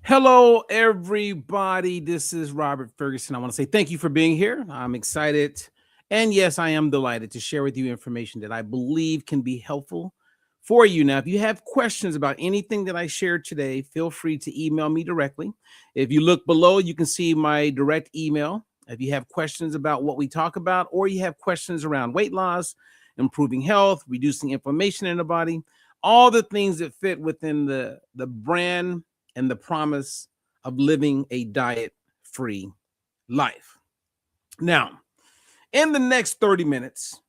Hello, everybody. This is Robert Ferguson. I want to say thank you for being here. I'm excited. And yes, I am delighted to share with you information that I believe can be helpful for you. Now, if you have questions about anything that I shared today, feel free to email me directly. If you look below, you can see my direct email. If you have questions about what we talk about, or you have questions around weight loss, improving health, reducing inflammation in the body, all the things that fit within the brand and the promise of living a diet-free life. Now, in the next 30 minutes,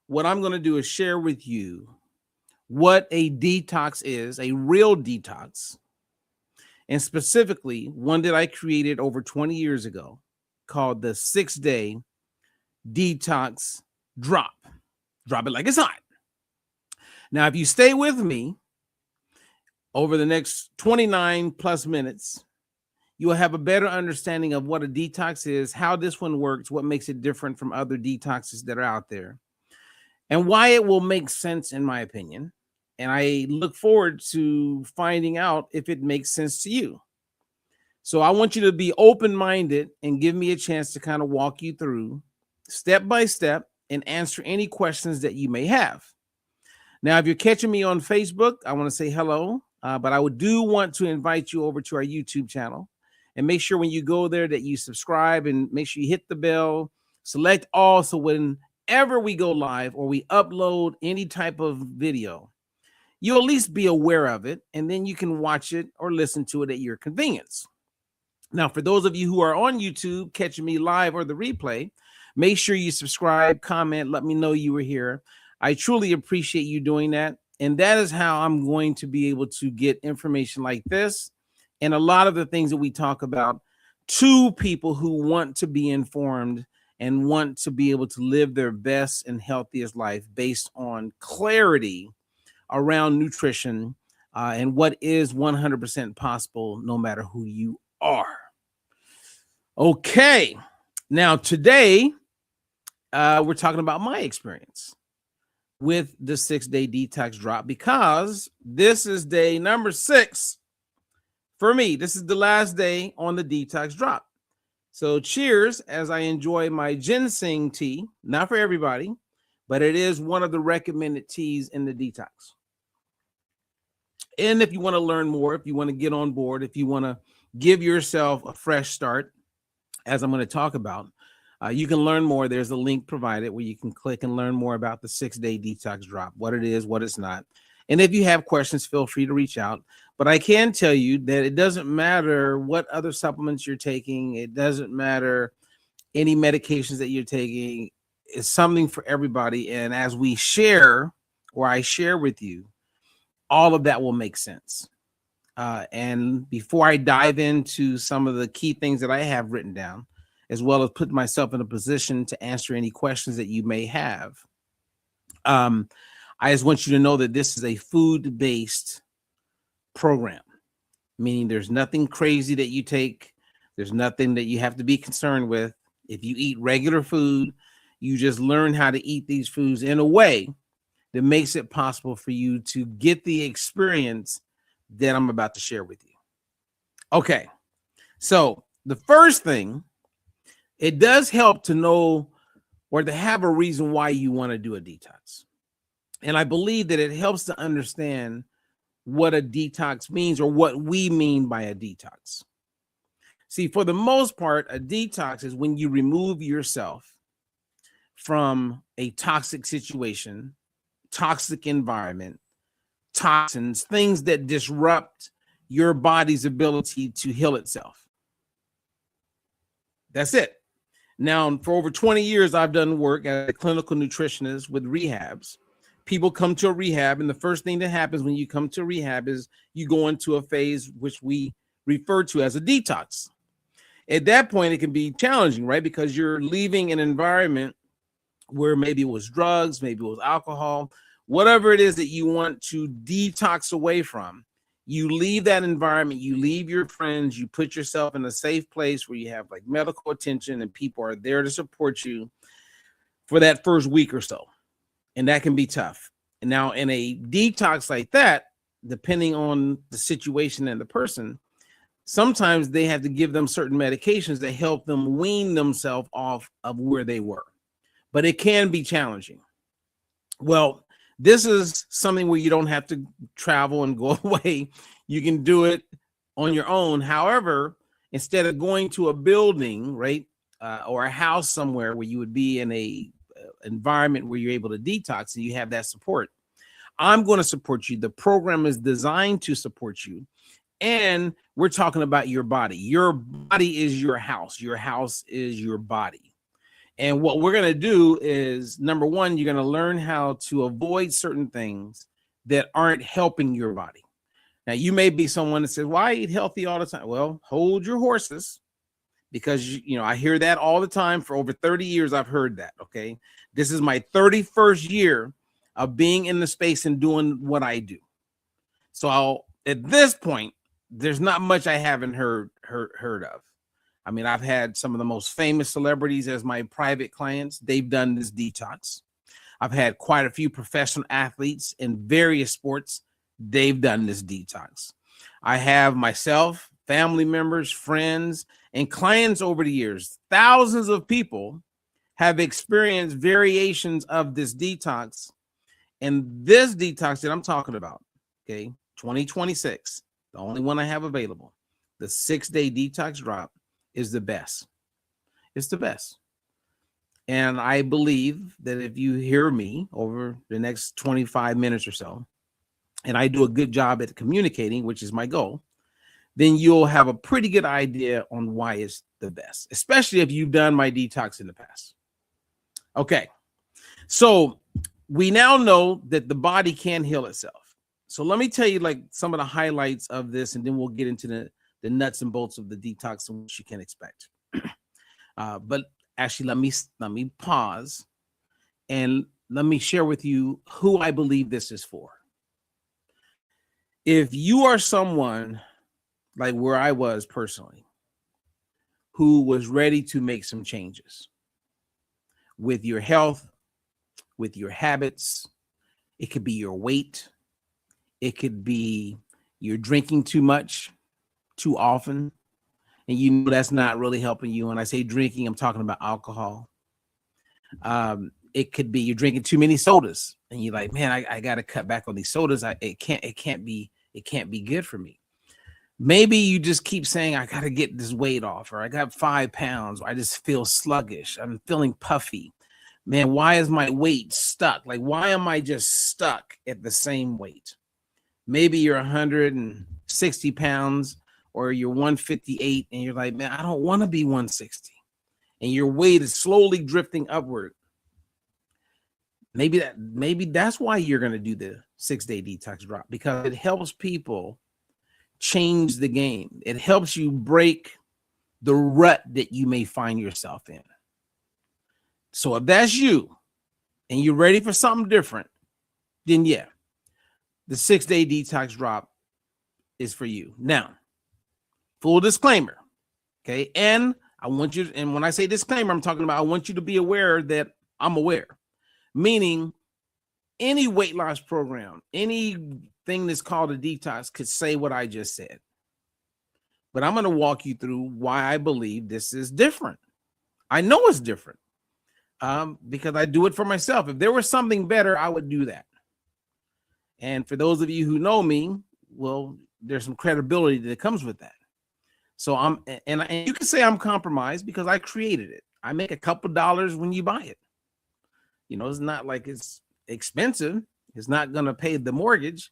what I'm going to do is share with you what a detox is, a real detox, and specifically one that I created over 20 years ago called the 6-day Detox Drop. Drop it like it's hot. Now, if you stay with me over the next 29 plus minutes, you will have a better understanding of what a detox is, how this one works, what makes it different from other detoxes that are out there, and why it will make sense, in my opinion. And I look forward to finding out if it makes sense to you. So I want you to be open-minded and give me a chance to kind of walk you through step by step and answer any questions that you may have. Now, if you're catching me on Facebook, I want to say hello. But I do want to invite you over to our YouTube channel, and make sure when you go there that you subscribe and make sure you hit the bell, select all, so whenever we go live or we upload any type of video, you'll at least be aware of it, and then you can watch it or listen to it at your convenience. Now, for those of you who are on YouTube catching me live or the replay, make sure you subscribe, comment, let me know you were here. I truly appreciate you doing that. And that is how I'm going to be able to get information like this and a lot of the things that we talk about to people who want to be informed and want to be able to live their best and healthiest life based on clarity around nutrition and what is 100% possible no matter who you are. Okay. Now, today, we're talking about my experience with the 6-day detox drop, because this is day number 6 for me. This is the last day on the detox drop. So cheers as I enjoy my ginseng tea. Not for everybody, but it is one of the recommended teas in the detox. And if you want to learn more, if you want to get on board, if you want to give yourself a fresh start, as I'm going to talk about, you can learn more. There's a link provided where you can click and learn more about the 6-day detox drop, what it is, what it's not. And if you have questions, feel free to reach out. But I can tell you that it doesn't matter what other supplements you're taking. It doesn't matter any medications that you're taking. It's something for everybody. And as we share, or I share with you, all of that will make sense. And before I dive into some of the key things that I have written down, as well as put myself in a position to answer any questions that you may have, I just want you to know that this is a food-based program, meaning there's nothing crazy that you take. There's nothing that you have to be concerned with. If you eat regular food, you just learn how to eat these foods in a way that makes it possible for you to get the experience that I'm about to share with you. Okay, so the first thing, it does help to know or to have a reason why you want to do a detox. And I believe that it helps to understand what a detox means, or what we mean by a detox. See, for the most part, a detox is when you remove yourself from a toxic situation, toxic environment, toxins, things that disrupt your body's ability to heal itself. That's it. Now, for over 20 years, I've done work as a clinical nutritionist with rehabs. People come to a rehab, and the first thing that happens when you come to a rehab is you go into a phase which we refer to as a detox. At that point, it can be challenging, right? Because you're leaving an environment where maybe it was drugs, maybe it was alcohol, whatever it is that you want to detox away from. You leave that environment, you leave your friends, you put yourself in a safe place where you have like medical attention and people are there to support you for that first week or so. And that can be tough. And now in a detox like that, depending on the situation and the person, sometimes they have to give them certain medications that help them wean themselves off of where they were. But it can be challenging. Well, this is something where you don't have to travel and go away. You can do it on your own. However, instead of going to a building, right, or a house somewhere where you would be in a environment where you're able to detox and you have that support, I'm going to support you. The program is designed to support you. And we're talking about your body. Your body is your house. Your house is your body. And what we're going to do is, number one, you're going to learn how to avoid certain things that aren't helping your body. Now, you may be someone that says, well, I eat healthy all the time. Well, hold your horses, because, you know, I hear that all the time. For over 30 years, I've heard that, okay? This is my 31st year of being in the space and doing what I do. So at this point, there's not much I haven't heard of. I mean, I've had some of the most famous celebrities as my private clients. They've done this detox. I've had quite a few professional athletes in various sports. They've done this detox. I have myself, family members, friends, and clients over the years. Thousands of people have experienced variations of this detox. And this detox that I'm talking about, okay, 2026, the only one I have available, the 6-day detox drop, is the best. It's the best. And I believe that if you hear me over the next 25 minutes or so, and I do a good job at communicating, which is my goal, then you'll have a pretty good idea on why it's the best, especially if you've done my detox in the past. Okay. So we now know that the body can heal itself. So let me tell you like some of the highlights of this, and then we'll get into the nuts and bolts of the detox and what you can expect. But actually, let me pause and let me share with you who I believe this is for. If you are someone like where I was personally, who was ready to make some changes with your health, with your habits, it could be your weight, it could be you're drinking too much, too often, and you know that's not really helping you. When I say drinking, I'm talking about alcohol. It could be you're drinking too many sodas, and you're like, man, I got to cut back on these sodas. It can't be good for me. Maybe you just keep saying, I got to get this weight off, or I got 5 pounds, or I just feel sluggish. I'm feeling puffy. Man, why is my weight stuck? Like, why am I just stuck at the same weight? Maybe you're 160 pounds or you're 158 and you're like, man, I don't want to be 160. And your weight is slowly drifting upward. Maybe that's why you're going to do the 6-day detox drop, because it helps people change the game. It helps you break the rut that you may find yourself in. So if that's you and you're ready for something different, then yeah, the 6-day detox drop is for you. Now, full disclaimer, okay? And I want you, and when I say disclaimer, I'm talking about I want you to be aware that I'm aware, meaning any weight loss program, anything that's called a detox could say what I just said. But I'm going to walk you through why I believe this is different. I know it's different because I do it for myself. If there was something better, I would do that. And for those of you who know me, well, there's some credibility that comes with that. So and you can say I'm compromised because I created it. I make a couple dollars when you buy it. You know, it's not like it's expensive. It's not going to pay the mortgage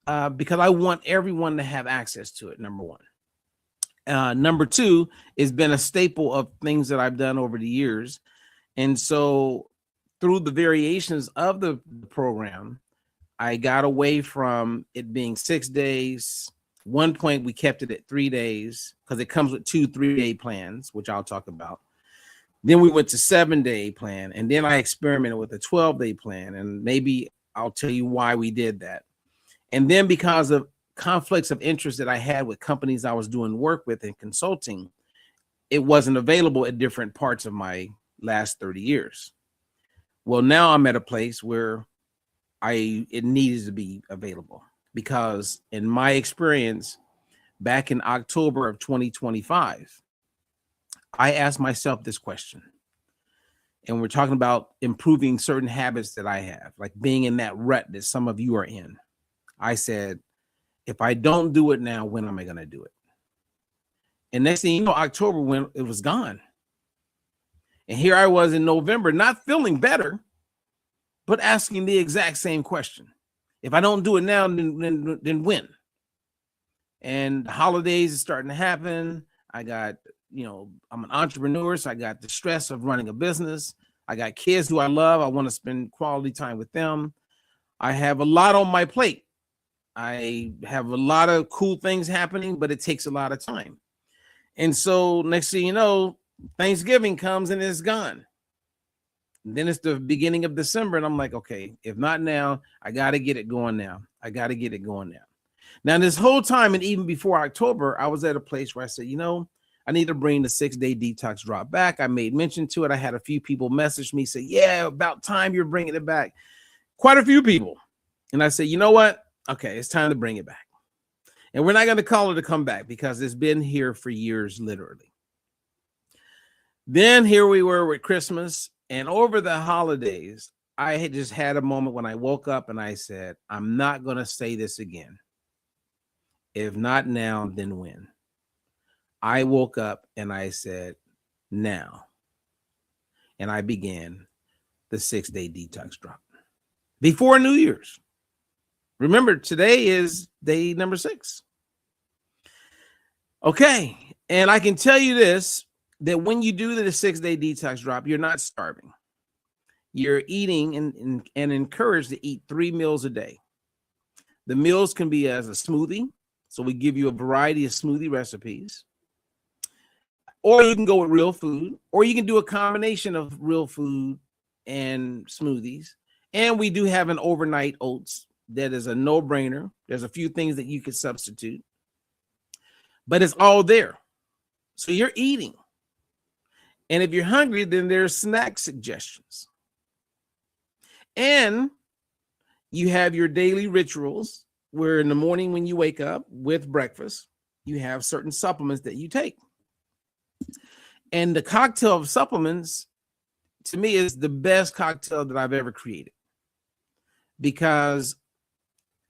because I want everyone to have access to it, number one. Number two, it's been a staple of things that I've done over the years. And so through the variations of the program, I got away from it being 6 days. One point we kept it at 3 days because it comes with 2 3-day plans, which I'll talk about. Then we went to 7-day plan, and then I experimented with a 12-day plan, and maybe I'll tell you why we did that. And then because of conflicts of interest that I had with companies I was doing work with and consulting, it wasn't available at different parts of my last 30 years. Well, now I'm at a place where it needs to be available because in my experience, back in October of 2025, I asked myself this question. And we're talking about improving certain habits that I have, like being in that rut that some of you are in. I said, if I don't do it now, when am I going to do it? And next thing you know, October, when it was gone. And here I was in November, not feeling better, but asking the exact same question. If I don't do it now, then when? And the holidays are starting to happen. I got, I'm an entrepreneur, so I got the stress of running a business. I got kids who I love. I want to spend quality time with them. I have a lot on my plate. I have a lot of cool things happening, but it takes a lot of time. And so next thing you know, Thanksgiving comes and it's gone. And then it's the beginning of December, and I'm like, okay, if not now, I got to get it going now. I got to get it going now. Now, this whole time, and even before October, I was at a place where I said, I need to bring the 6-day detox drop back. I made mention to it. I had a few people message me, say, yeah, about time you're bringing it back. Quite a few people. And I said, you know what? Okay, it's time to bring it back. And we're not going to call it to come back because it's been here for years, literally. Then here we were with Christmas, and over the holidays, I had just had a moment when I woke up and I said, I'm not going to say this again. If not now, then when? I woke up and I said, now. And I began the 6-day detox drop before New Year's. Remember, today is day number 6. Okay. And I can tell you this, that when you do the 6-day detox drop, you're not starving. You're eating and encouraged to eat 3 meals a day. The meals can be as a smoothie. So we give you a variety of smoothie recipes. Or you can go with real food, or you can do a combination of real food and smoothies. And we do have an overnight oats that is a no-brainer. There's a few things that you could substitute, but it's all there. So you're eating. And if you're hungry, then there's snack suggestions. And you have your daily rituals where in the morning when you wake up with breakfast, you have certain supplements that you take. And the cocktail of supplements, to me, is the best cocktail that I've ever created. Because,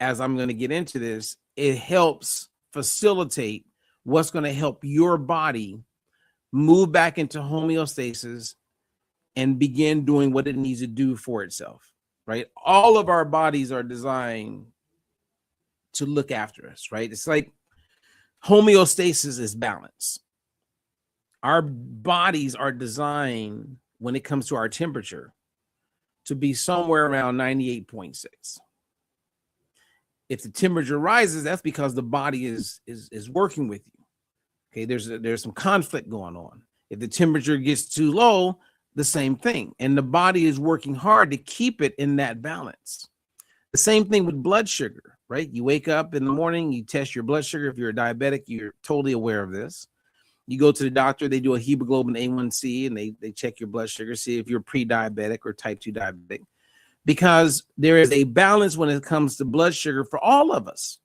as I'm going to get into this, it helps facilitate what's going to help your body move back into homeostasis and begin doing what it needs to do for itself, right? All of our bodies are designed to look after us, right? It's like homeostasis is balance. Our bodies are designed, when it comes to our temperature, to be somewhere around 98.6. If the temperature rises, that's because the body is working with you. Okay, there's some conflict going on. If the temperature gets too low, the same thing. And the body is working hard to keep it in that balance. The same thing with blood sugar, right? You wake up in the morning, you test your blood sugar. If you're a diabetic, you're totally aware of this. You go to the doctor, they do a hemoglobin A1C, and they check your blood sugar, see if you're pre-diabetic or type 2 diabetic. Because there is a balance when it comes to blood sugar for all of us,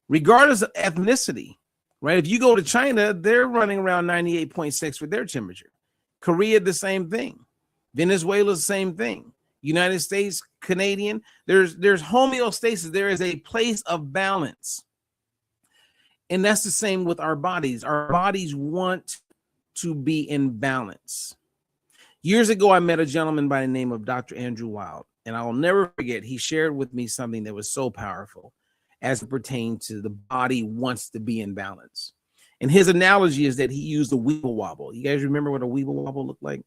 regardless of ethnicity, right? If you go to China, they're running around 98.6 for their temperature. Korea, the same thing. Venezuela, the same thing. United States, Canadian, there's homeostasis. There is a place of balance. And that's the same with our bodies. Our bodies want to be in balance. Years ago, I met a gentleman by the name of Dr. Andrew Wild, and I'll never forget, he shared with me something that was so powerful as it pertains to the body wants to be in balance. And his analogy is that he used a weeble wobble. You guys remember what a weeble wobble looked like?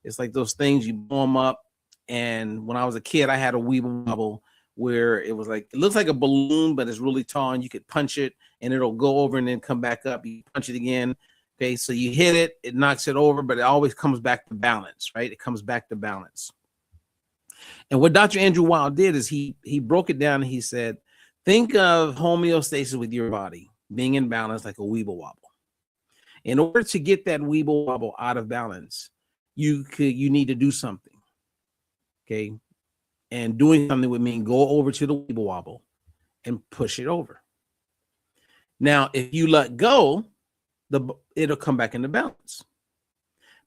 It's like those things, you blow them up. And when I was a kid, I had a weeble wobble where it was like, it looks like a balloon, but it's really tall, and you could punch it and it'll go over and then come back up. You punch it again. Okay, so you hit it, it knocks it over, but it always comes back to balance, right? It comes back to balance. And what Dr. Andrew Wild did is he broke it down and he said, think of homeostasis with your body being in balance like a weeble wobble. In order to get that weeble wobble out of balance, you need to do something. Okay. And doing something would mean go over to the weeble wobble and push it over. Now, if you let go, it'll come back into balance.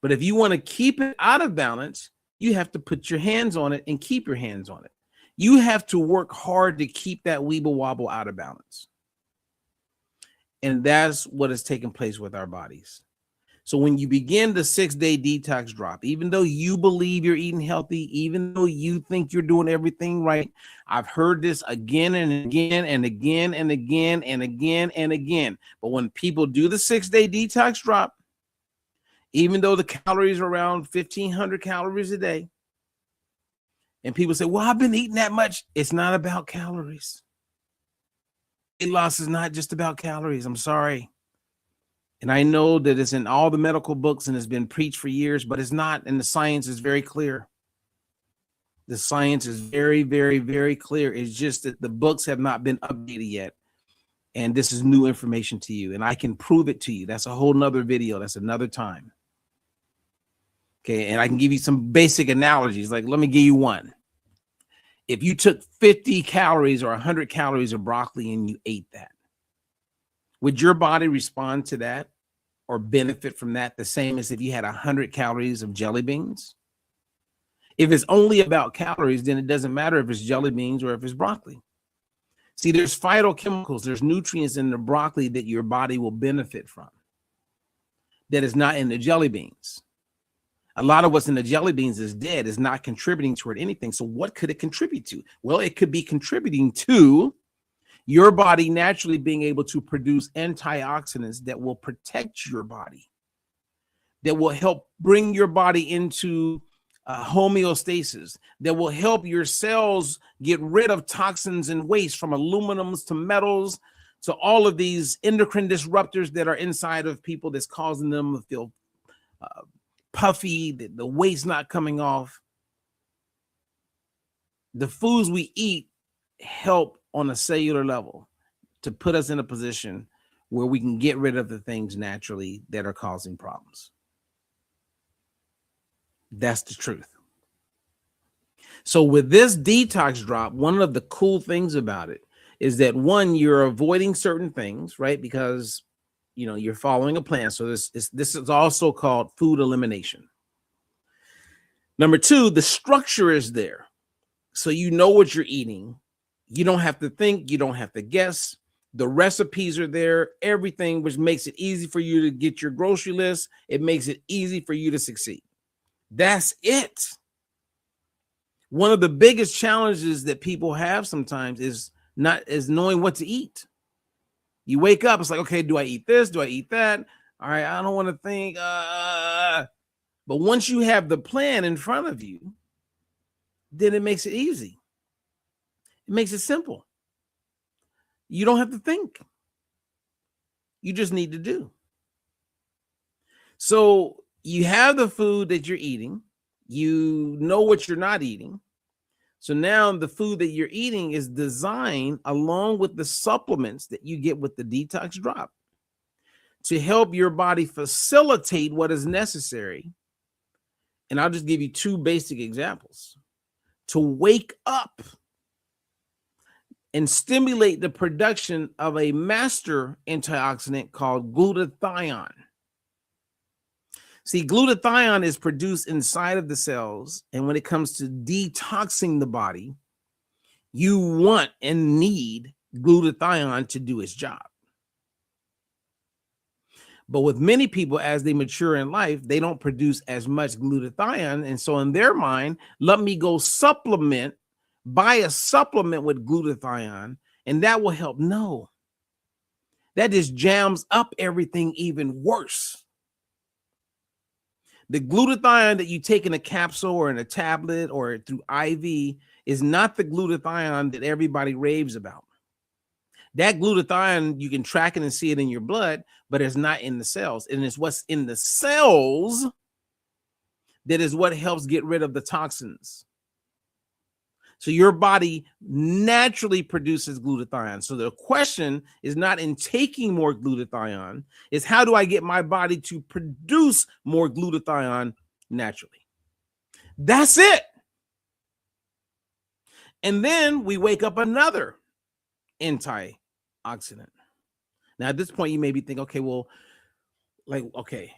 But if you want to keep it out of balance, you have to put your hands on it and keep your hands on it. You have to work hard to keep that weeble wobble out of balance. And that's what is taking place with our bodies. So when you begin the 6-day detox drop, even though you believe you're eating healthy, even though you think you're doing everything right, I've heard this again and again and again and again and again and again. But when people do the 6-day detox drop, even though the calories are around 1,500 calories a day, and people say, well, I've been eating that much. It's not about calories. Weight loss is not just about calories. I'm sorry. And I know that it's in all the medical books and it's been preached for years, but it's not. And the science is very clear. The science is very, very, very clear. It's just that the books have not been updated yet. And this is new information to you. And I can prove it to you. That's a whole nother video. That's another time. Okay. And I can give you some basic analogies. Like, let me give you one. If you took 50 calories or 100 calories of broccoli and you ate that, would your body respond to that or benefit from that the same as if you had 100 calories of jelly beans? If it's only about calories, then it doesn't matter if it's jelly beans or if it's broccoli. See, there's phytochemicals, there's nutrients in the broccoli that your body will benefit from that is not in the jelly beans. A lot of what's in the jelly beans is dead, is not contributing toward anything. So what could it contribute to? Well, it could be contributing to your body naturally being able to produce antioxidants that will protect your body, that will help bring your body into homeostasis, that will help your cells get rid of toxins and waste, from aluminums to metals to all of these endocrine disruptors that are inside of people that's causing them to feel puffy, the weight's not coming off. The foods we eat help on a cellular level to put us in a position where we can get rid of the things naturally that are causing problems. That's the truth. So with this detox drop, one of the cool things about it is that, one, you're avoiding certain things, right? Because, you know, you're following a plan. So this is also called food elimination. Number two, the structure is there. So you know what you're eating. You don't have to think. You don't have to guess. The recipes are there. Everything, which makes it easy for you to get your grocery list. It makes it easy for you to succeed. That's it. One of the biggest challenges that people have sometimes is knowing what to eat. You wake up, it's like, okay, do I eat this? Do I eat that? All right, I don't want to think. But once you have the plan in front of you, then it makes it easy. It makes it simple. You don't have to think. You just need to do. So you have the food that you're eating. You know what you're not eating. So now the food that you're eating is designed along with the supplements that you get with the detox drop to help your body facilitate what is necessary. And I'll just give you two basic examples. To wake up and stimulate the production of a master antioxidant called glutathione. See, glutathione is produced inside of the cells, and when it comes to detoxing the body, you want and need glutathione to do its job. But with many people, as they mature in life, they don't produce as much glutathione, and so in their mind, let me go buy a supplement with glutathione, and that will help. No, that just jams up everything even worse. The glutathione that you take in a capsule or in a tablet or through IV is not the glutathione that everybody raves about. That glutathione, you can track it and see it in your blood, but it's not in the cells. And it's what's in the cells that is what helps get rid of the toxins. So your body naturally produces glutathione. So the question is not in taking more glutathione, is how do I get my body to produce more glutathione naturally? That's it. And then we wake up another antioxidant. Now, at this point, you may be thinking, okay, well, okay,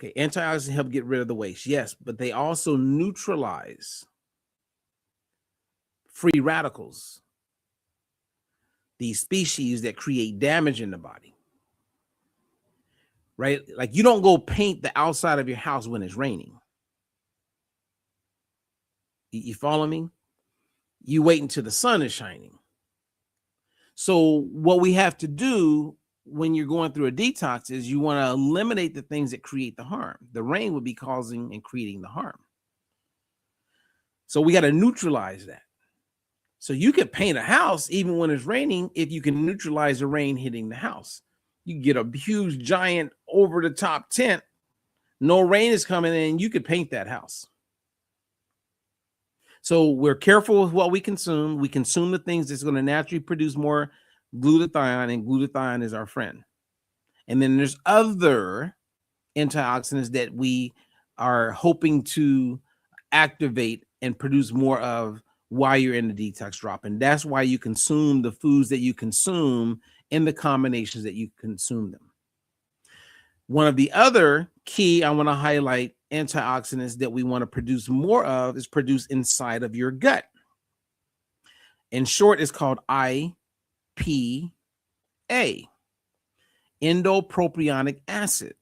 antioxidants help get rid of the waste. Yes, but they also neutralize free radicals, these species that create damage in the body, right? Like you don't go paint the outside of your house when it's raining. You follow me? You wait until the sun is shining. So what we have to do when you're going through a detox is you want to eliminate the things that create the harm. The rain would be causing and creating the harm. So we got to neutralize that. So you can paint a house even when it's raining if you can neutralize the rain hitting the house. You get a huge, giant, over-the-top tent. No rain is coming in. You could paint that house. So we're careful with what we consume. We consume the things that's going to naturally produce more glutathione, and glutathione is our friend. And then there's other antioxidants that we are hoping to activate and produce more of while you're in the detox drop. And that's why you consume the foods that you consume in the combinations that you consume them. One of the other key I want to highlight antioxidants that we want to produce more of is produced inside of your gut. In short, it's called IPA, endopropionic acid.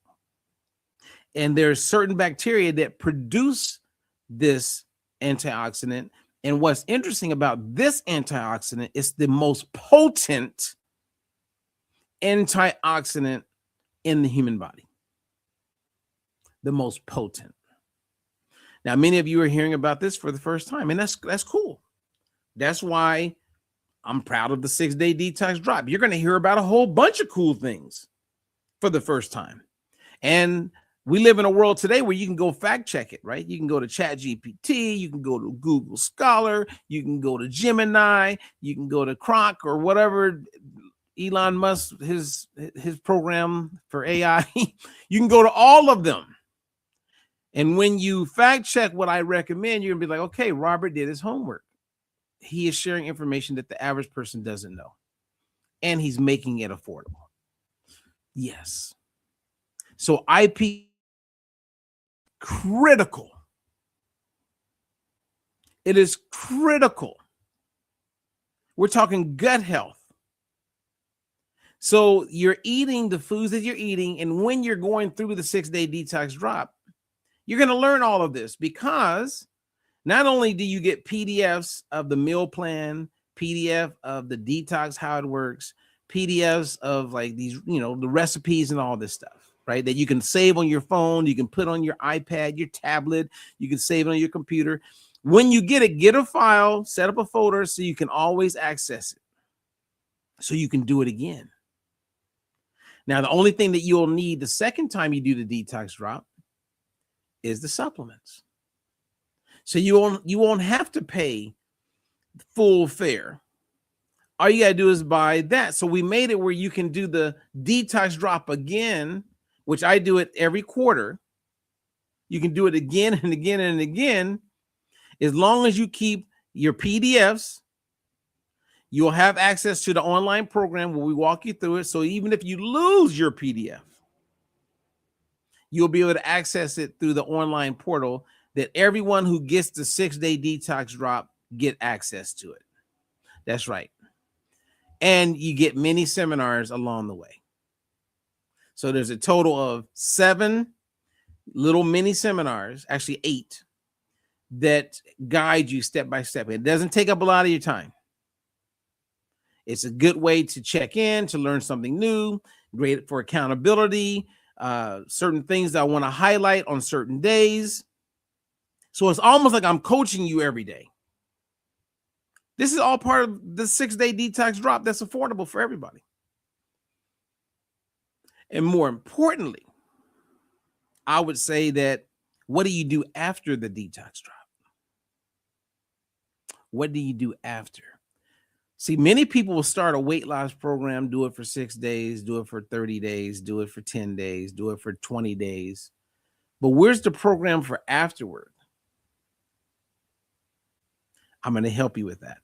And there's certain bacteria that produce this antioxidant. And what's interesting about this antioxidant is the most potent antioxidant in the human body. The most potent. Now, many of you are hearing about this for the first time, and that's cool. That's why I'm proud of the 6-day detox drop. You're going to hear about a whole bunch of cool things for the first time. And we live in a world today where you can go fact check it, right? You can go to ChatGPT, you can go to Google Scholar, you can go to Gemini, you can go to Croc or whatever Elon Musk, his program for AI. You can go to all of them. And when you fact check what I recommend, you're gonna be like, okay, Robert did his homework. He is sharing information that the average person doesn't know. And he's making it affordable. Yes. So IP critical. It is critical. We're talking gut health. So you're eating the foods that you're eating, and when you're going through the 6-day detox drop, you're going to learn all of this, because not only do you get PDFs of the meal plan, PDF of the detox, how it works, PDFs of like these, the recipes and all this stuff, right? That you can save on your phone, you can put on your iPad, your tablet, you can save it on your computer. When you get it, get a file, set up a folder so you can always access it, so you can do it again. Now, the only thing that you'll need the second time you do the detox drop is the supplements. So you won't have to pay full fare. All you got to do is buy that. So we made it where you can do the detox drop again, which I do it every quarter. You can do it again and again and again. As long as you keep your PDFs, you'll have access to the online program where we walk you through it. So even if you lose your PDF, you'll be able to access it through the online portal that everyone who gets the 6-day detox drop get access to it. That's right. And you get many seminars along the way. So there's a total of 7 little mini seminars, actually 8, that guide you step by step. It doesn't take up a lot of your time. It's a good way to check in, to learn something new, great for accountability, certain things that I want to highlight on certain days. So it's almost like I'm coaching you every day. This is all part of the 6-day detox drop that's affordable for everybody. And more importantly, I would say that, what do you do after the detox drop? What do you do after? See, many people will start a weight loss program, do it for 6 days, do it for 30 days, do it for 10 days, do it for 20 days. But where's the program for afterward? I'm going to help you with that.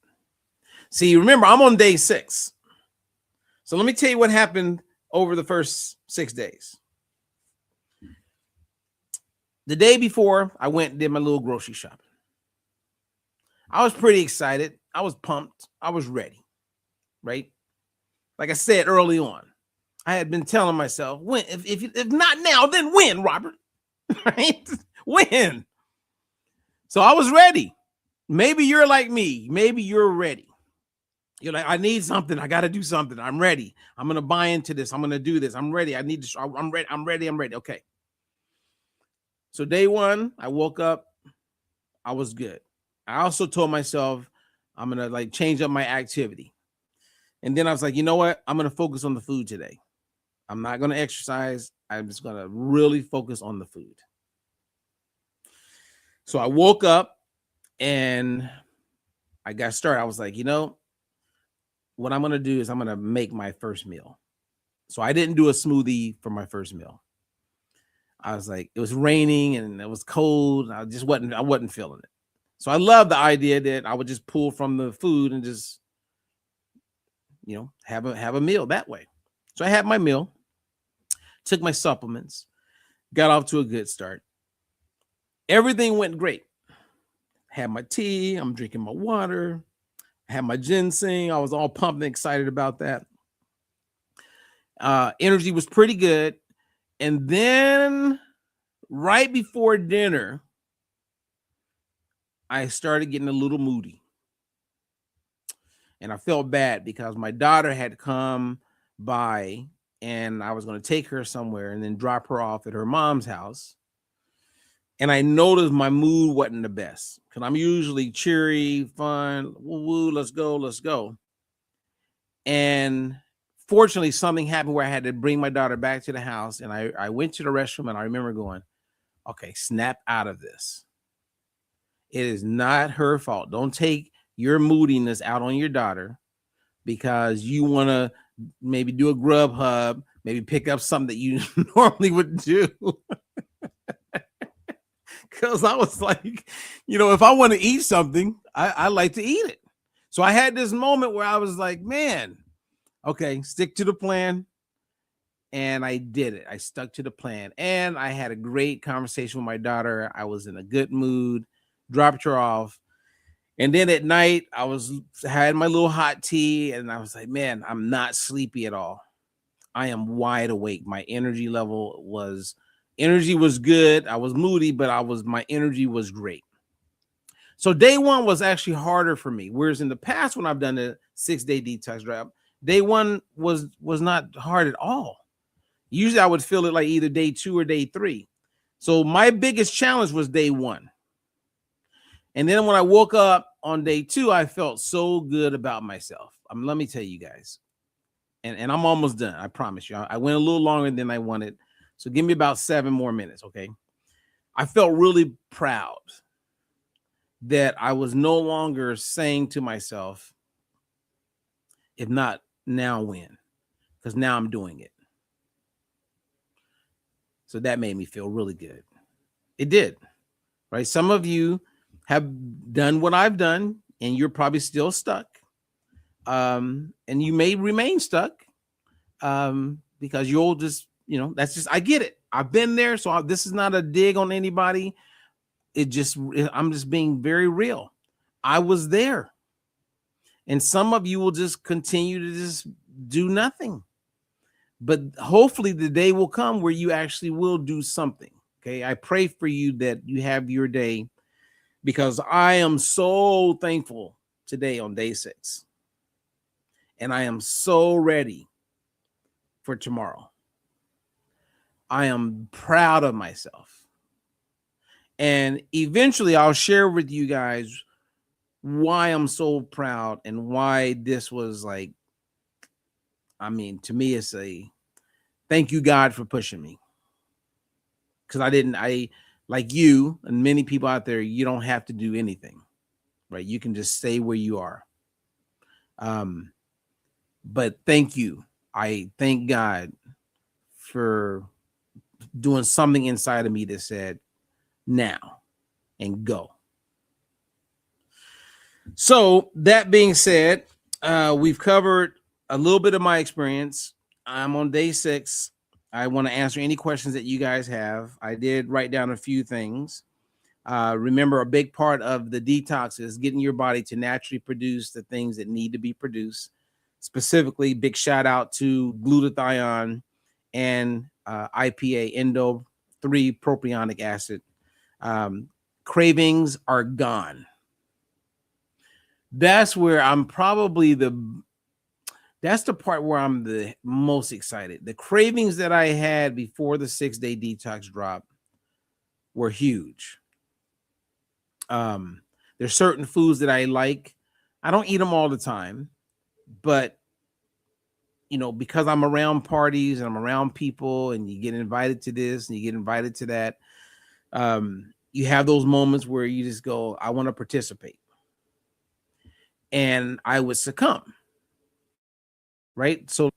See, remember, I'm on day 6. So let me tell you what happened over the first 6 days. The day before, I went and did my little grocery shopping. I was pretty excited. I was pumped. I was ready, right? Like I said early on, I had been telling myself, when, if not now, then when, Robert? Right? When? So I was ready. Maybe you're like me. Maybe you're ready. You're like, I need something. I got to do something. I'm ready. I'm going to buy into this. I'm going to do this. I'm ready. I need to, I'm ready. I'm ready. I'm ready. Okay. So day one, I woke up. I was good. I also told myself I'm going to like change up my activity. And then I was like, you know what? I'm going to focus on the food today. I'm not going to exercise. I'm just going to really focus on the food. So I woke up and I got started. I was like, you know, what I'm going to do is I'm going to make my first meal. So I didn't do a smoothie for my first meal. I was like, it was raining and it was cold. I wasn't feeling it. So I love the idea that I would just pull from the food and just, you know, have a meal that way. So I had my meal, took my supplements, got off to a good start. Everything went great. Had my tea, I'm drinking my water, had my ginseng. I was all pumped and excited about that. Energy was pretty good. And then right before dinner, I started getting a little moody. And I felt bad because my daughter had come by and I was going to take her somewhere and then drop her off at her mom's house. And I noticed my mood wasn't the best because I'm usually cheery, fun, woo, let's go, let's go. And fortunately, something happened where I had to bring my daughter back to the house. And I went to the restroom and I remember going, okay, snap out of this. It is not her fault. Don't take your moodiness out on your daughter because you want to maybe do a Grubhub, maybe pick up something that you normally would do. Because I was like, you know, if I want to eat something, I like to eat it. So I had this moment where I was like, man, okay, stick to the plan. And I did it. I stuck to the plan. And I had a great conversation with my daughter. I was in a good mood, dropped her off. And then at night, I had my little hot tea. And I was like, man, I'm not sleepy at all. I am wide awake. My energy level was good. I was moody, but my energy was great. So day one was actually harder for me. Whereas in the past, when I've done a 6-day detox drop, day one was not hard at all. Usually I would feel it like either day 2 or day 3. So my biggest challenge was day one. And then when I woke up on day 2, I felt so good about myself. Let me tell you guys, and I'm almost done. I promise you. I went a little longer than I wanted. So give me about 7 more minutes, okay? I felt really proud that I was no longer saying to myself, if not now, when? Because now I'm doing it. So that made me feel really good. It did, right? Some of you have done what I've done, and you're probably still stuck. And you may remain stuck because you'll just, you know, I get it. I've been there. So this is not a dig on anybody. I'm just being very real. I was there. And some of you will just continue to just do nothing. But hopefully the day will come where you actually will do something. Okay. I pray for you that you have your day, because I am so thankful today on day 6. And I am so ready for tomorrow. I am proud of myself. And eventually I'll share with you guys why I'm so proud and why this was like, I mean, to me, it's a thank you, God, for pushing me. Because I like you and many people out there, you don't have to do anything, right? You can just stay where you are. But thank you. I thank God for doing something inside of me that said, now and go. So that being said, we've covered a little bit of my experience. I'm on day 6. I want to answer any questions that you guys have. I did write down a few things. Remember, a big part of the detox is getting your body to naturally produce the things that need to be produced. Specifically, big shout out to glutathione and IPA, endo 3 propionic acid. Cravings are gone. That's where I'm probably that's the part where I'm the most excited. The cravings that I had before the 6-day detox drop were huge. There's certain foods that I like. I don't eat them all the time, but you know, because I'm around parties and I'm around people and you get invited to this and you get invited to that, you have those moments where you just go, I want to participate. And I would succumb, right? So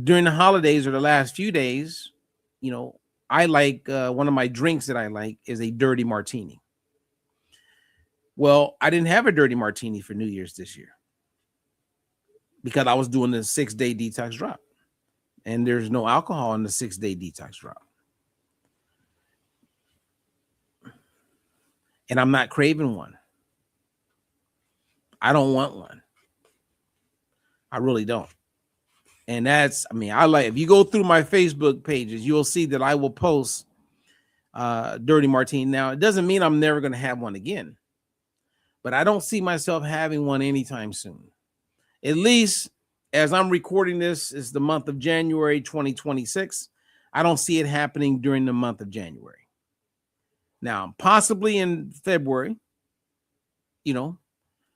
during the holidays or the last few days, you know, I like one of my drinks that I like is a dirty martini. Well, I didn't have a dirty martini for New Year's this year because I was doing the 6-day detox drop, and there's no alcohol in the 6-day detox drop. And I'm not craving one. I don't want one. I really don't. And that's, I mean, I like, if you go through my Facebook pages, you'll see that I will post dirty martini. Now, it doesn't mean I'm never going to have one again, but I don't see myself having one anytime soon. At least as I'm recording this, is the month of January 2026. I don't see it happening during the month of January. Now, possibly in February, you know,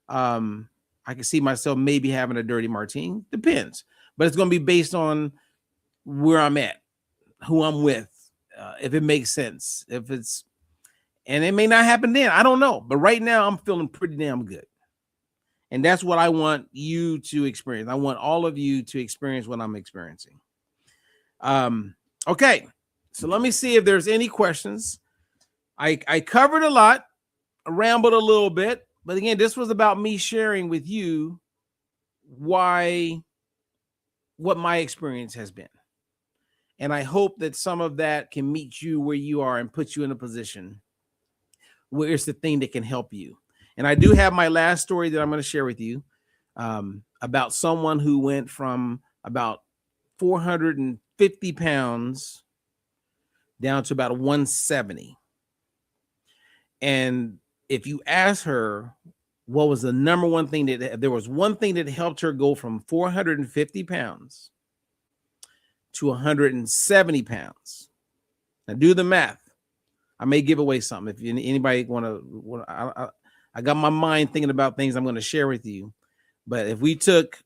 I can see myself maybe having a dirty martini. Depends, but it's going to be based on where I'm at, who I'm with, if it makes sense, if it's, and it may not happen then. I don't know, but right now I'm feeling pretty damn good. And that's what I want you to experience. I want all of you to experience what I'm experiencing. Okay, so let me see if there's any questions. I covered a lot, I rambled a little bit, but again, this was about me sharing with you what my experience has been. And I hope that some of that can meet you where you are and put you in a position where it's the thing that can help you. And I do have my last story that I'm going to share with you about someone who went from about 450 pounds down to about 170. And if you ask her what was the number one thing that, there was one thing that helped her go from 450 pounds to 170 pounds. Now do the math. I may give away something if anybody want to. I got my mind thinking about things I'm going to share with you. But if we took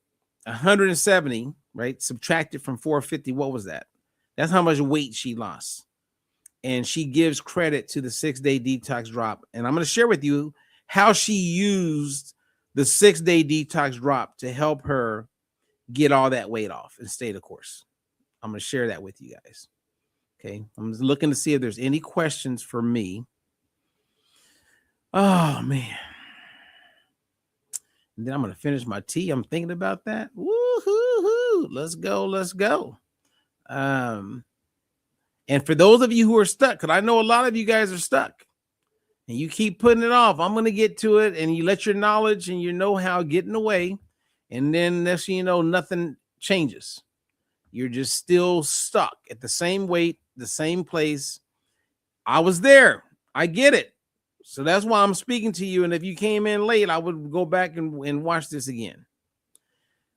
170, right, subtracted from 450, what was that? That's how much weight she lost. And she gives credit to the 6-day detox drop. And I'm going to share with you how she used the 6-day detox drop to help her get all that weight off and stay the course. I'm going to share that with you guys. Okay. I'm just looking to see if there's any questions for me. Oh, man. And then I'm going to finish my tea. I'm thinking about that. Woo-hoo-hoo. Let's go. Let's go. And for those of you who are stuck, because I know a lot of you guys are stuck and you keep putting it off, I'm going to get to it, and you let your knowledge and your know-how get in the way. And then next thing you know, nothing changes. You're just still stuck at the same weight, the same place. I was there. I get it. So that's why I'm speaking to you. And if you came in late, I would go back and watch this again.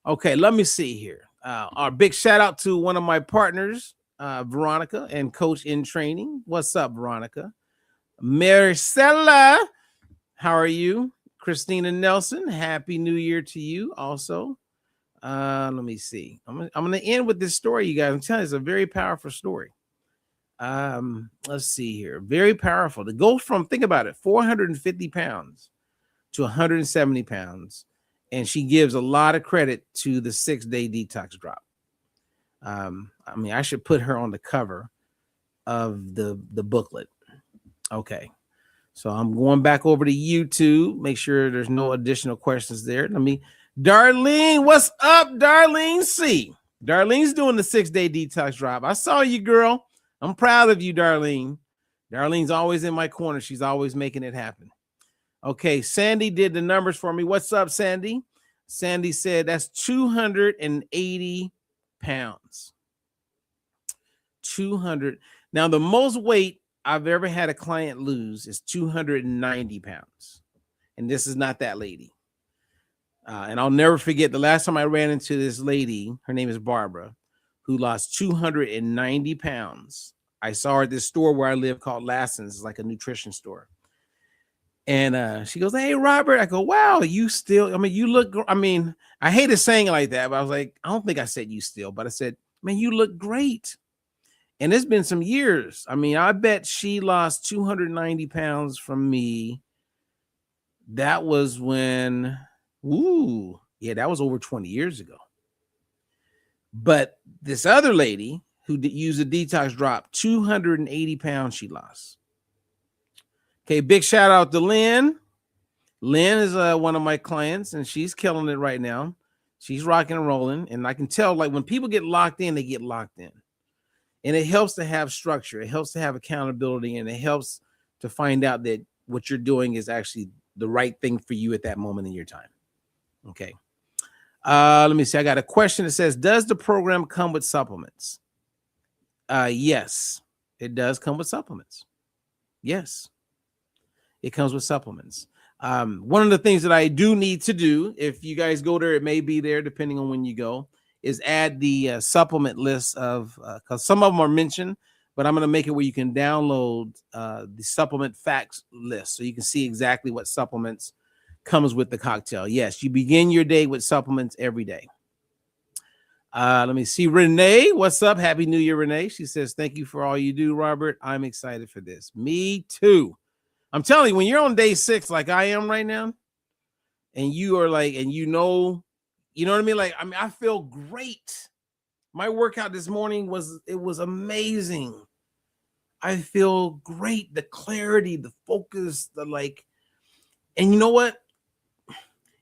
Okay, let me see here. Our big shout out to one of my partners, Veronica, and coach in training. What's up, Veronica? Maricela, how are you? Christina Nelson, happy New Year to you also. Let me see. I'm going to end with this story, you guys. I'm telling you, it's a very powerful story. Let's see here. Very powerful. To go from, think about it, 450 pounds to 170 pounds. And she gives a lot of credit to the 6-day detox drop. I mean, I should put her on the cover of the booklet. Okay. So I'm going back over to YouTube. Make sure there's no additional questions there. Darlene, what's up, Darlene C? Darlene's doing the 6-day detox drop. I saw you, girl. I'm proud of you, Darlene. Darlene's always in my corner. She's always making it happen. Okay, Sandy did the numbers for me. What's up, Sandy? Sandy said that's 280 pounds. 200. Now, the most weight I've ever had a client lose is 290 pounds. And this is not that lady. And I'll never forget the last time I ran into this lady, her name is Barbara, who lost 290 pounds. I saw her at this store where I live called Lassen's. It's like a nutrition store. And she goes, hey, Robert. I go, wow, you still, I mean, you look, I mean, I hated saying it like that, but I was like, I don't think I said you still, but I said, man, you look great. And it's been some years. I mean, I bet she lost 290 pounds from me. That was when, that was over 20 years ago. But this other lady who used a detox drop, 280 pounds she lost. Okay, big shout out to Lynn. Lynn is one of my clients, and she's killing it right now. She's rocking and rolling, and I can tell, like, when people get locked in, they get locked in. And it helps to have structure. It helps to have accountability, and it helps to find out that what you're doing is actually the right thing for you at that moment in your time. Okay. Let me see. I got a question that says, does the program come with supplements? Yes, it does come with supplements. Yes, it comes with supplements. One of the things that I do need to do, if you guys go there, it may be there depending on when you go, is add the supplement list of, because some of them are mentioned, but I'm going to make it where you can download the supplement facts list so you can see exactly what supplements comes with the cocktail. Yes, you begin your day with supplements every day. Let me see. Renee, what's up? Happy New Year, Renee. She says, thank you for all you do, Robert. I'm excited for this. Me too. I'm telling you, when you're on day 6, like I am right now, and you are like, and you know what I mean? Like, I mean, I feel great. My workout this morning was amazing. I feel great. The clarity, the focus, the like, and you know what?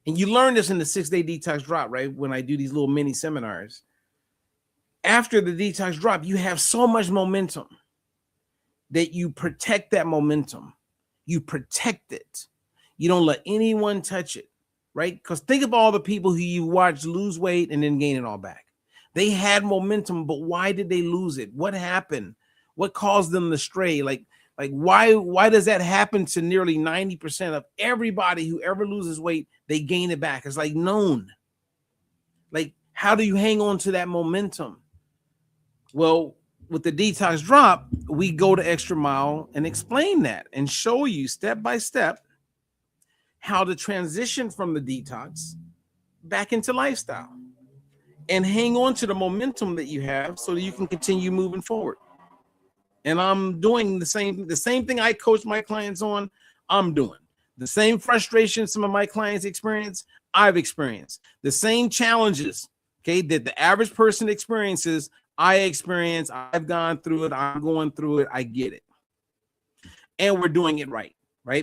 And you learn this in the 6-day detox drop, right? When I do these little mini seminars. After the detox drop, you have so much momentum that you protect that momentum. You protect it. You don't let anyone touch it, right? Because think of all the people who you watch lose weight and then gain it all back. They had momentum, but why did they lose it? What happened? What caused them to stray? Like why does that happen to nearly 90% of everybody who ever loses weight? They gain it back. It's like known. Like, how do you hang on to that momentum? Well, with the detox drop, we go the extra mile and explain that and show you step by step how to transition from the detox back into lifestyle and hang on to the momentum that you have so that you can continue moving forward. And I'm doing the same thing I coach my clients on. I'm doing the same frustration some of my clients experience. I've experienced the same challenges, okay, that the average person experiences. I experience. I've gone through it. I'm going through it. I get it. And we're doing it right?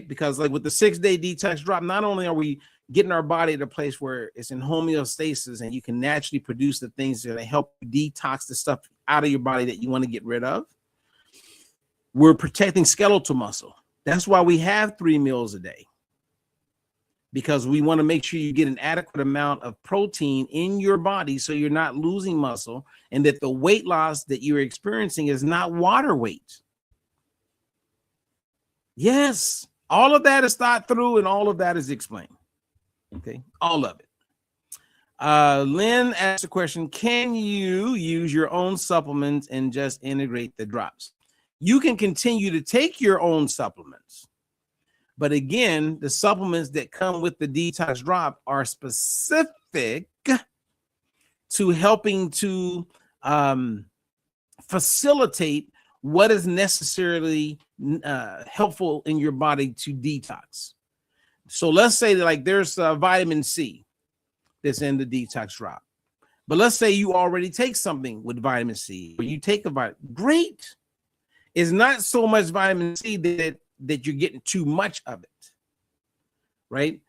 Because like with the 6-day detox drop, not only are we getting our body to a place where it's in homeostasis and you can naturally produce the things that help detox the stuff out of your body that you want to get rid of, we're protecting skeletal muscle. That's why we have 3 meals a day, because we want to make sure you get an adequate amount of protein in your body so you're not losing muscle, and that the weight loss that you're experiencing is not water weight. Yes, all of that is thought through and all of that is explained. Okay, all of it. Lynn asked a question, can you use your own supplements and just integrate the drops? You can continue to take your own supplements. But again, the supplements that come with the detox drop are specific to helping to facilitate what is necessarily helpful in your body to detox. So let's say that like there's vitamin C that's in the detox drop. But let's say you already take something with vitamin C, or you take a vitamin. Great. It's not so much vitamin C that you're getting too much of it, right?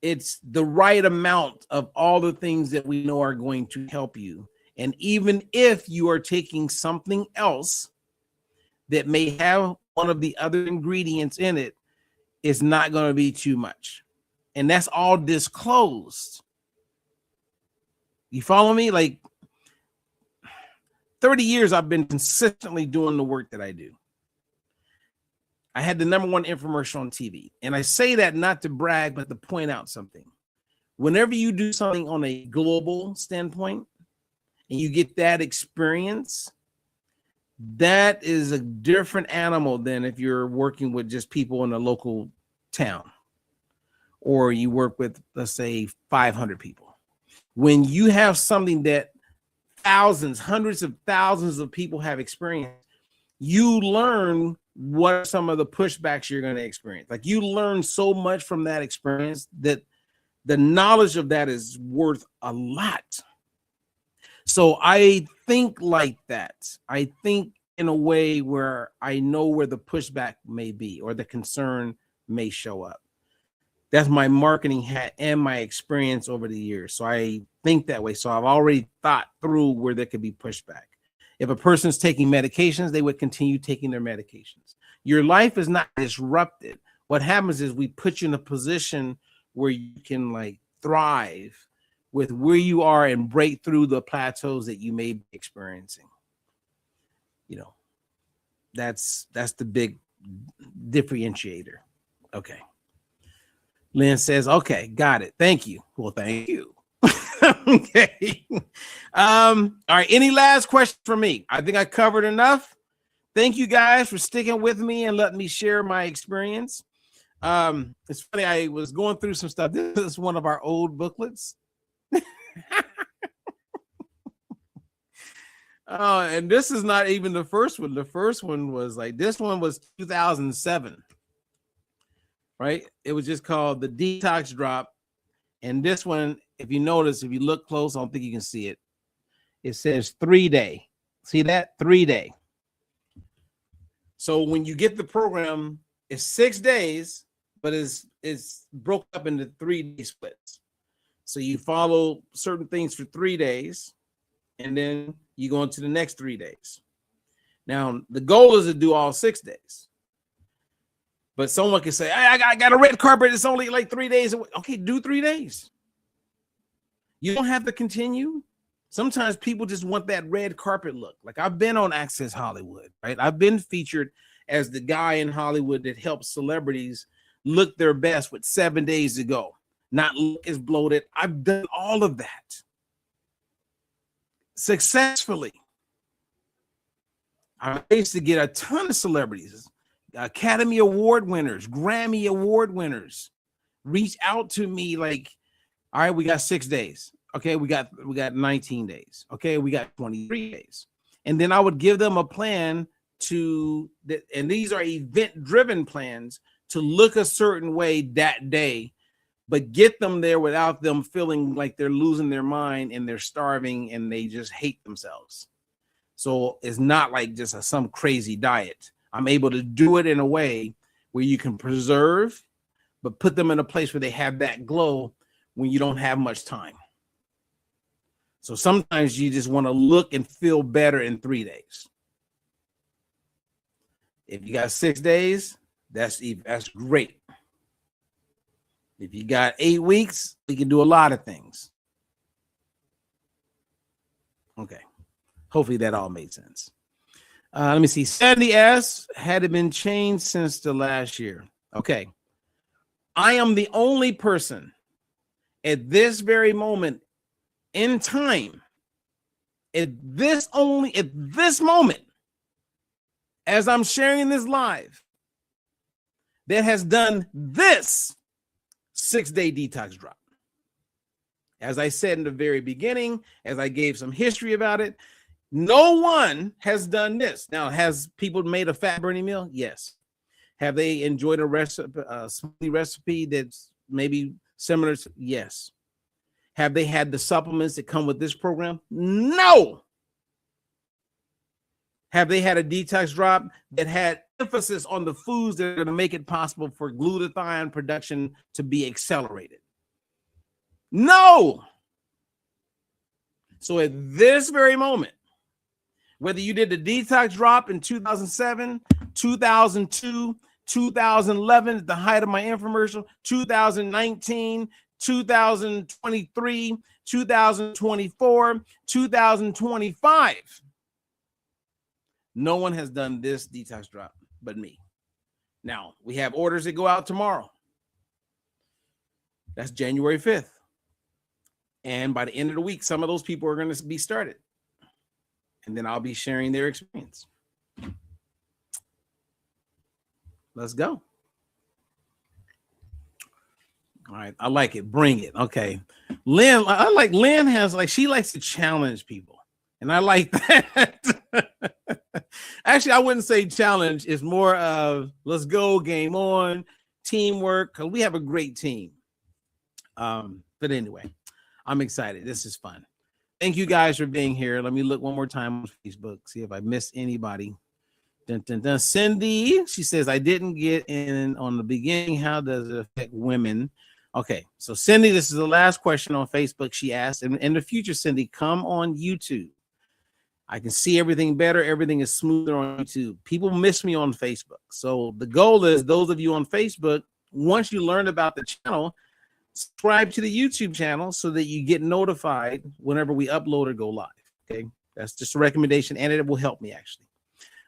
It's the right amount of all the things that we know are going to help you. And even if you are taking something else that may have one of the other ingredients in it, it's not going to be too much. And that's all disclosed. You follow me? Like 30 years, I've been consistently doing the work that I do. I had the #1 infomercial on TV. And I say that not to brag, but to point out something. Whenever you do something on a global standpoint and you get that experience, that is a different animal than if you're working with just people in a local town or you work with, let's say, 500 people. When you have something that thousands, hundreds of thousands of people have experienced, you learn what are some of the pushbacks you're going to experience. Like you learn so much from that experience that the knowledge of that is worth a lot. So I think like that. I think in a way where I know where the pushback may be or the concern may show up. That's my marketing hat and my experience over the years. So I think that way. So I've already thought through where there could be pushback. If a person's taking medications, they would continue taking their medications. Your life is not disrupted. What happens is we put you in a position where you can like thrive with where you are and break through the plateaus that you may be experiencing. You know, that's the big differentiator. Okay. Lynn says, okay, got it. Thank you. Well, thank you. Okay. All right. Any last questions for me? I think I covered enough. Thank you guys for sticking with me and letting me share my experience. It's funny. I was going through some stuff. This is one of our old booklets. Oh, and this is not even the first one. The first one was like, this one was 2007, right? It was just called the Detox Drop. And this one, if you notice, if you look close, I don't think you can see it. It says 3-day. See that? 3-day. So when you get the program, it's 6 days, but it's broke up into 3-day splits. So you follow certain things for 3 days, and then you go into the next 3 days. Now, the goal is to do all 6 days. But someone can say, I got a red carpet. It's only like 3 days. Okay, do 3 days. You don't have to continue. Sometimes people just want that red carpet look. Like I've been on Access Hollywood, right? I've been featured as the guy in Hollywood that helps celebrities look their best with 7 days to go, not look as bloated. I've done all of that successfully. I used to get a ton of celebrities, Academy Award winners, Grammy Award winners, reach out to me like, all right, we got 6 days. Okay, we got 19 days. Okay, we got 23 days. And then I would give them a plan to, and these are event-driven plans to look a certain way that day, but get them there without them feeling like they're losing their mind and they're starving and they just hate themselves. So it's not like just some crazy diet. I'm able to do it in a way where you can preserve, but put them in a place where they have that glow when you don't have much time. So sometimes you just want to look and feel better in 3 days. If you got 6 days, that's great. If you got 8 weeks, you can do a lot of things. Okay. Hopefully that all made sense. Let me see. Sandy asks, had it been changed since the last year? Okay. I am the only person at this very moment in time, at this moment, as I'm sharing this live, that has done this 6-day detox drop. As I said in the very beginning, as I gave some history about it, no one has done this. Now, has people made a fat burning meal? Yes. Have they enjoyed a smoothie recipe that's maybe similar to? Yes. Have they had the supplements that come with this program? No. Have they had a detox drop that had emphasis on the foods that are going to make it possible for glutathione production to be accelerated? No. So at this very moment, whether you did the Detox Drop in 2007, 2002, 2011 at the height of my infomercial, 2019, 2023, 2024, 2025, no one has done this Detox Drop but me. Now, we have orders that go out tomorrow. That's January 5th. And by the end of the week, some of those people are going to be started. And then I'll be sharing their experience. Let's go. All right. I like it. Bring it. Okay. Lynn, I like Lynn has like, she likes to challenge people. And I like that. Actually, I wouldn't say challenge. It's more of let's go, game on, teamwork. Because we have a great team. But anyway, I'm excited. This is fun. Thank you guys for being here. Let me look one more time on Facebook, see if I missed anybody. Dun, dun, dun. Cindy, she says, I didn't get in on the beginning. How does it affect women? Okay, so Cindy, this is the last question on Facebook she asked. And in the future, Cindy, come on YouTube. I can see everything better. Everything is smoother on YouTube. People miss me on Facebook. So the goal is those of you on Facebook, once you learn about the channel, subscribe to the YouTube channel so that you get notified whenever we upload or go live. Okay, that's just a recommendation, and it will help me actually.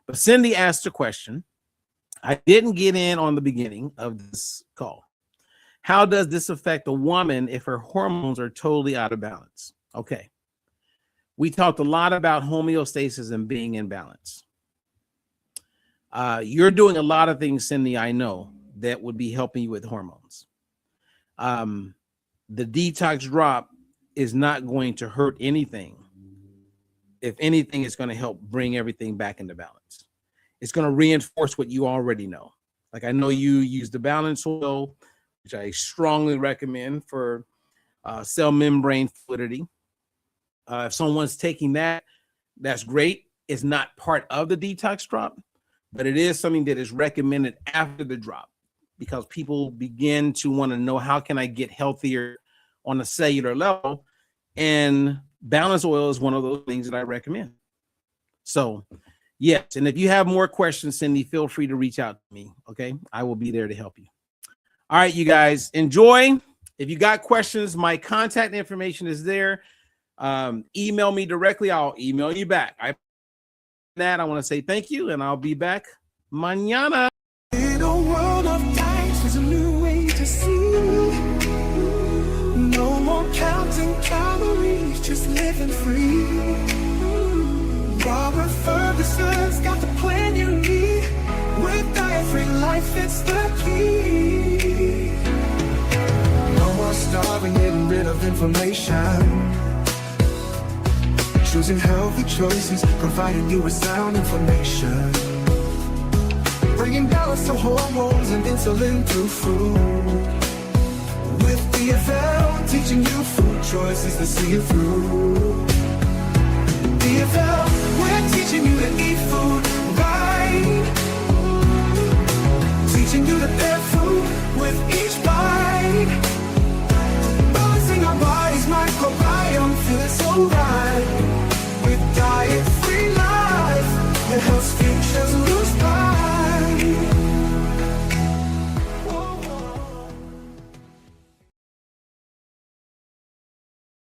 But Cindy asked a question. I didn't get in on the beginning of this call. How does this affect a woman if her hormones are totally out of balance? Okay, we talked a lot about homeostasis and being in balance. You're doing a lot of things, Cindy, I know, that would be helping you with hormones. The Detox Drop is not going to hurt anything. If anything, it's going to help bring everything back into balance. It's going to reinforce what you already know. Like I know you use the balance oil, which I strongly recommend for cell membrane fluidity. If someone's taking that, that's great. It's not part of the Detox Drop, but it is something that is recommended after the drop, because people begin to want to know, how can I get healthier on a cellular level? And balance oil is one of those things that I recommend. So yes, and if you have more questions, Cindy, feel free to reach out to me, okay? I will be there to help you. All right, you guys, enjoy. If you got questions, my contact information is there. Email me directly. I'll email you back. I want to say thank you, and I'll be back mañana. In a world of dice, there's a new way to see. No more counting calories, just living free. Robert Ferguson's got the plan you need. With diet-free life, it's the key. No more starving, getting rid of inflammation. Choosing healthy choices, providing you with sound information. Bringing balance to hormones and insulin through food. With DFL, teaching you food choices to see you through. DFL, we're teaching you to eat food right. Teaching you to pair food with each bite. Balancing our body's microbiome, feeling so right.